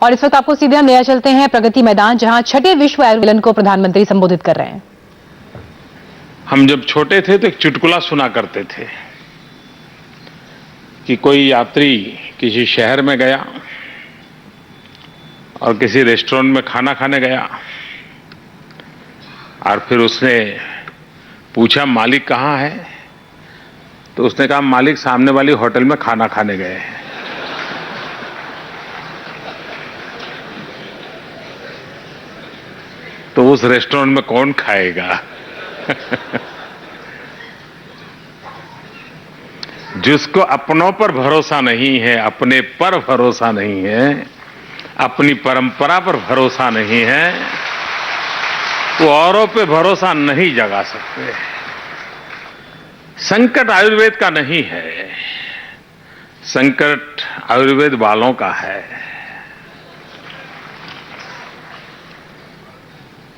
और इस वक्त आपको सीधे हम ले चलते हैं प्रगति मैदान, जहां छठे विश्व आयुर्वेद सम्मेलन को प्रधानमंत्री संबोधित कर रहे हैं। हम जब छोटे थे तो एक चुटकुला सुना करते थे कि कोई यात्री किसी शहर में गया और किसी रेस्टोरेंट में खाना खाने गया और फिर उसने पूछा मालिक कहाँ है, तो उसने कहा मालिक सामने वाली होटल में खाना खाने गए हैं। तो उस रेस्टोरेंट में कौन खाएगा? जिसको अपनों पर भरोसा नहीं है, अपने पर भरोसा नहीं है, अपनी परंपरा पर भरोसा नहीं है, वो औरों पे भरोसा नहीं जगा सकते। संकट आयुर्वेद का नहीं है, संकट आयुर्वेद वालों का है।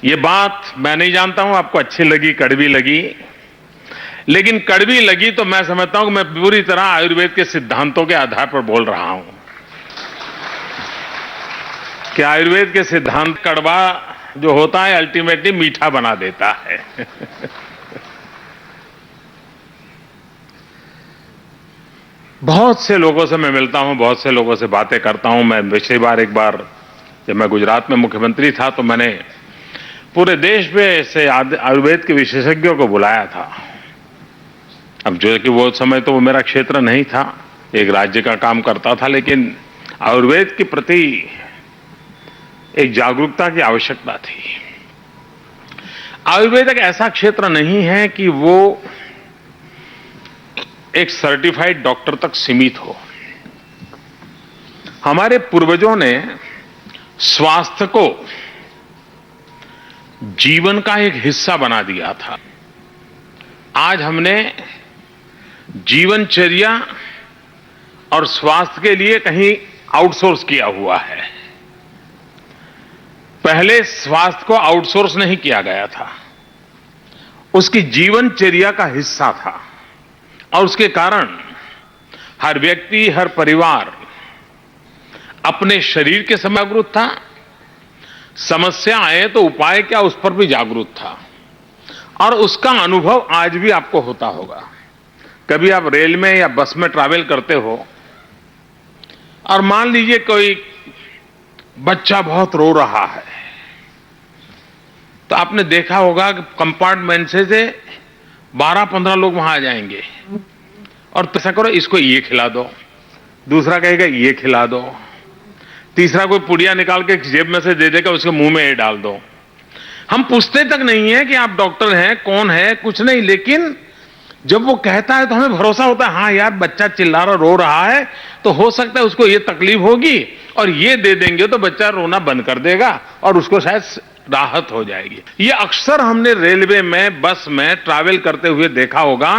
ये बात मैं नहीं जानता हूं आपको अच्छी लगी, कड़वी लगी, लेकिन कड़वी लगी तो मैं समझता हूं कि मैं पूरी तरह आयुर्वेद के सिद्धांतों के आधार पर बोल रहा हूं कि आयुर्वेद के सिद्धांत कड़वा जो होता है अल्टीमेटली मीठा बना देता है। बहुत से लोगों से मैं मिलता हूं, बहुत से लोगों से बातें करता हूं। मैं पिछली बार एक बार जब मैं गुजरात में मुख्यमंत्री था तो मैंने पूरे देश में से आयुर्वेद के विशेषज्ञों को बुलाया था। अब जो कि वो समय तो वो मेरा क्षेत्र नहीं था, एक राज्य का काम करता था, लेकिन आयुर्वेद के प्रति एक जागरूकता की आवश्यकता थी। आयुर्वेद एक ऐसा क्षेत्र नहीं है कि वो एक सर्टिफाइड डॉक्टर तक सीमित हो। हमारे पूर्वजों ने स्वास्थ्य को जीवन का एक हिस्सा बना दिया था। आज हमने जीवनचर्या और स्वास्थ्य के लिए कहीं आउटसोर्स किया हुआ है। पहले स्वास्थ्य को आउटसोर्स नहीं किया गया था, उसकी जीवनचर्या का हिस्सा था और उसके कारण हर व्यक्ति, हर परिवार अपने शरीर के समय जागरूक था, समस्या आए तो उपाय क्या उस पर भी जागरूक था। और उसका अनुभव आज भी आपको होता होगा। कभी आप रेल में या बस में ट्रैवल करते हो और मान लीजिए कोई बच्चा बहुत रो रहा है, तो आपने देखा होगा कि कंपार्टमेंट से 12-15 लोग वहां आ जाएंगे और ऐसा करो इसको ये खिला दो, दूसरा कहेगा ये खिला दो, तीसरा कोई पुड़िया निकाल के जेब में से दे देगा, उसके मुंह में ये डाल दो। हम पूछते तक नहीं है कि आप डॉक्टर हैं, कौन है, कुछ नहीं, लेकिन जब वो कहता है तो हमें भरोसा होता है, हाँ यार बच्चा चिल्ला रहा रो रहा है तो हो सकता है उसको ये तकलीफ होगी और ये दे देंगे तो बच्चा रोना बंद कर देगा और उसको शायद राहत हो जाएगी। ये अक्सर हमने रेलवे में, बस में ट्रैवल करते हुए देखा होगा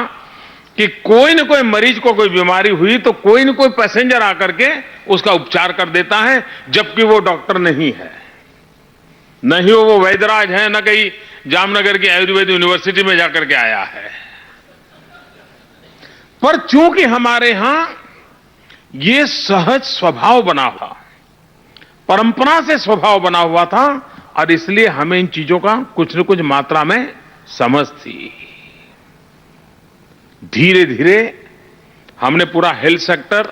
कि कोई न कोई मरीज को कोई बीमारी हुई तो कोई न कोई पैसेंजर आकर के उसका उपचार कर देता है, जबकि वो डॉक्टर नहीं है, नहीं वो वैद्यराज है, न कहीं जामनगर की आयुर्वेद यूनिवर्सिटी में जाकर के आया है। पर चूंकि हमारे यहां ये सहज स्वभाव बना हुआ, परंपरा से स्वभाव बना हुआ था और इसलिए हमें इन चीजों का कुछ न कुछ मात्रा में समझ थी। धीरे धीरे हमने पूरा हेल्थ सेक्टर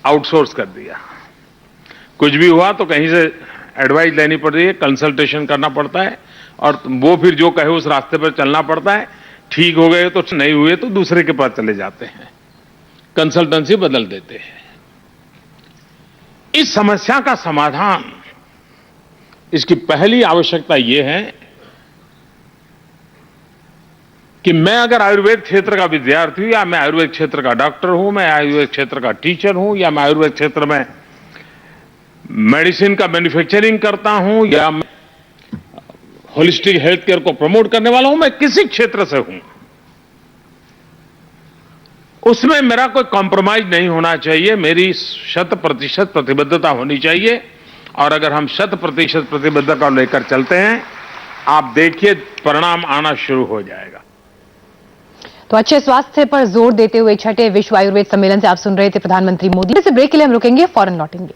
आउटसोर्स कर दिया। कुछ भी हुआ तो कहीं से एडवाइस लेनी पड़ रही है, कंसल्टेशन करना पड़ता है और वो फिर जो कहे उस रास्ते पर चलना पड़ता है। ठीक हो गए तो, नहीं हुए तो दूसरे के पास चले जाते हैं, कंसल्टेंसी बदल देते हैं। इस समस्या का समाधान, इसकी पहली आवश्यकता यह है कि मैं अगर आयुर्वेद क्षेत्र का विद्यार्थी हूं या मैं आयुर्वेद क्षेत्र का डॉक्टर हूं, मैं आयुर्वेद क्षेत्र का टीचर हूं या मैं आयुर्वेद क्षेत्र में मेडिसिन का मैन्युफैक्चरिंग करता हूं या मैं होलिस्टिक हेल्थ केयर को प्रमोट करने वाला हूं, मैं किसी क्षेत्र से हूं, उसमें मेरा कोई कॉम्प्रोमाइज नहीं होना चाहिए। मेरी 100% प्रतिबद्धता होनी चाहिए और अगर हम 100% प्रतिबद्धता लेकर चलते हैं, आप देखिए परिणाम आना शुरू हो जाएगा। तो अच्छे स्वास्थ्य पर जोर देते हुए छठे विश्व आयुर्वेद सम्मेलन से आप सुन रहे थे प्रधानमंत्री मोदी। इस ब्रेक के लिए हम रुकेंगे, फौरन लौटेंगे।